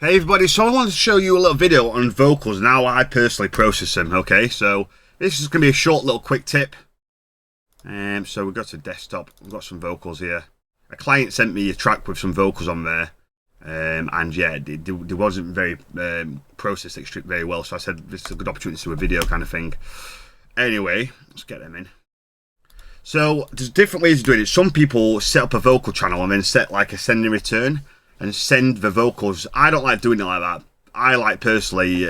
Hey everybody, so I wanted to show you a little video on vocals and how I personally process them, okay? So this is going to be a short little quick tip. So we've got to desktop, we've got some vocals here. A client sent me a track with some vocals on there. And yeah, it wasn't very processed very well, so I said this is a good opportunity to do a video kind of thing. Anyway, let's get them in. So there's different ways of doing it. Some people set up a vocal channel and then set like a send and return and send the vocals. I don't like doing it like that. I like personally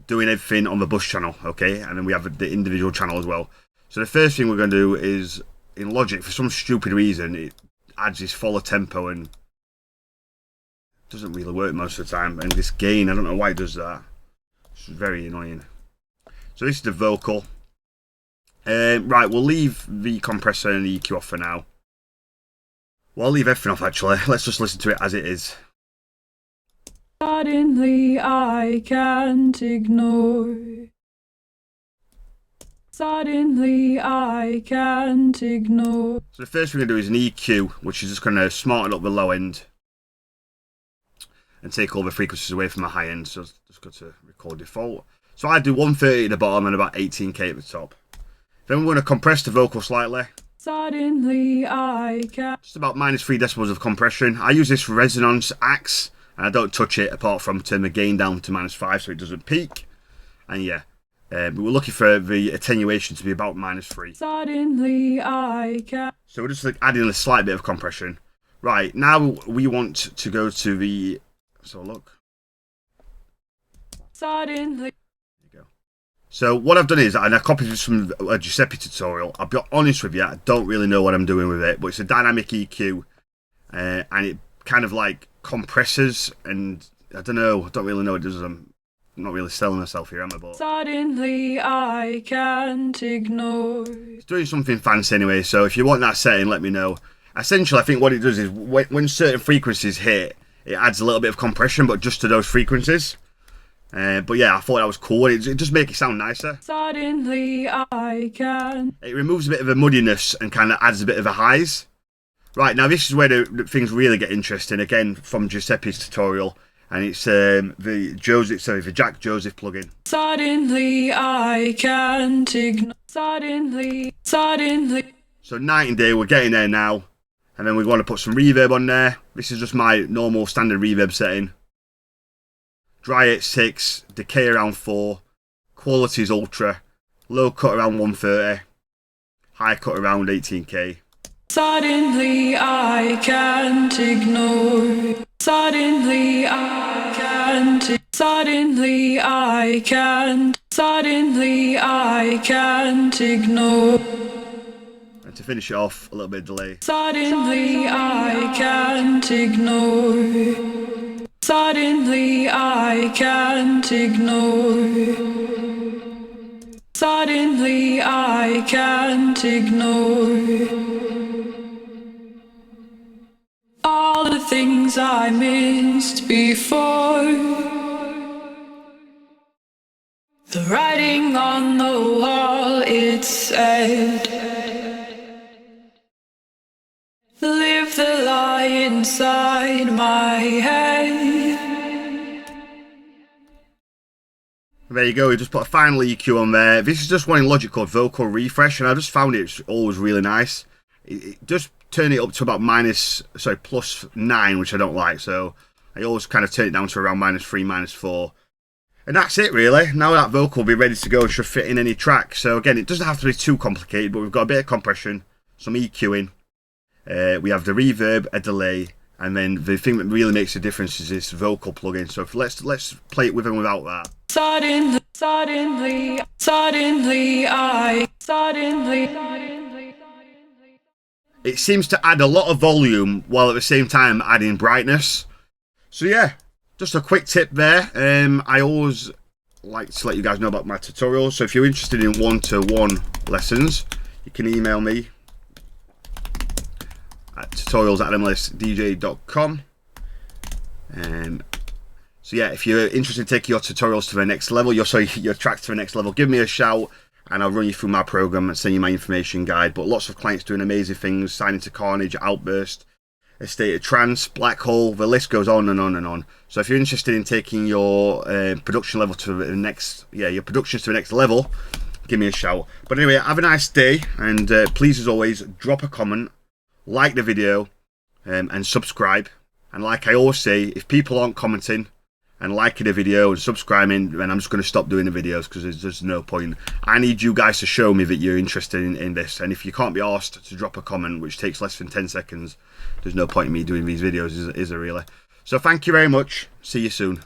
doing everything on the bus channel, okay? And then we have the individual channel as well. So the first thing we're going to do is, in Logic, for some stupid reason, it adds this follow tempo and doesn't really work most of the time. And this gain, I don't know why it does that. It's very annoying. So this is the vocal. Right, we'll leave the compressor and the EQ off for now. Well, I'll leave everything off actually. Let's just listen to it as it is. Suddenly I can't ignore. Suddenly I can't ignore. So the first thing we're going to do is an EQ, which is just going to smarten up the low end and take all the frequencies away from the high end. So just go to record default. So I do 130 at the bottom and about 18k at the top. Then we're going to compress the vocal slightly. Suddenly I can't. Just about -3 decibels of compression. I use this resonance axe and I don't touch it apart from turn the gain down to -5 so it doesn't peak. And yeah, we're looking for the attenuation to be about -3. Suddenly I can't. So we're just like adding a slight bit of compression. Right, now we want to go to the, so look. Suddenly. So what I've done is, and I copied this from a Giuseppe tutorial. I'll be honest with you, I don't really know what I'm doing with it, but it's a dynamic EQ, and it kind of like compresses, and I don't really know what it does. I'm not really selling myself here, am I? But Suddenly I can't ignore. It's doing something fancy anyway, so if you want that setting, let me know. Essentially, I think what it does is, when certain frequencies hit, it adds a little bit of compression, but just to those frequencies. But yeah, I thought that was cool. It just makes it sound nicer. Suddenly I can. It removes a bit of the muddiness and kind of adds a bit of a highs. Right, now this is where the things really get interesting. Again, from Giuseppe's tutorial, and it's the Jack Joseph plugin. Suddenly I can't ignore. Suddenly. So night and day, we're getting there now, and then we want to put some reverb on there. This is just my normal standard reverb setting. Dry at 6, decay around 4, quality is ultra, low cut around 130, high cut around 18k. Suddenly I can't ignore. Suddenly I can't. Suddenly I can't. Suddenly I can't ignore. And to finish it off, a little bit of delay. Suddenly I can't ignore. Suddenly I can't ignore. Suddenly I can't ignore. All the things I missed before. The writing on the wall, it said, live the lie inside my head. There you go, we just put a final EQ on there. This is just one in Logic called Vocal Refresh, and I just found it's always really nice. It just turn it up to about +9, which I don't like, so I always kind of turn it down to around -3, -4. And that's it really. Now that vocal will be ready to go and should fit in any track. So again, it doesn't have to be too complicated, but we've got a bit of compression, some EQing. We have the reverb, a delay, and then the thing that really makes a difference is this vocal plugin. So let's play it with and without that. Suddenly. It seems to add a lot of volume while at the same time adding brightness. So yeah, just a quick tip there. I always like to let you guys know about my tutorials. So if you're interested in one-to-one lessons, you can email me at tutorials@mlsdj.com. So yeah, if you're interested in taking your tutorials to the next level, your tracks to the next level, give me a shout and I'll run you through my program and send you my information guide. But lots of clients doing amazing things, signing to Carnage, Outburst, a state of trance, black hole, the list goes on and on and on. So if you're interested in taking your production level to the next, your productions to the next level, give me a shout. But anyway, have a nice day, and please, as always, drop a comment, like the video, and subscribe. And like I always say, if people aren't commenting and liking the video and subscribing, then I'm just going to stop doing the videos, because there's just no point. I need you guys to show me that you're interested in this, and if you can't be asked to drop a comment, which takes less than 10 seconds, there's no point in me doing these videos, is there really? So thank you very much. See you soon.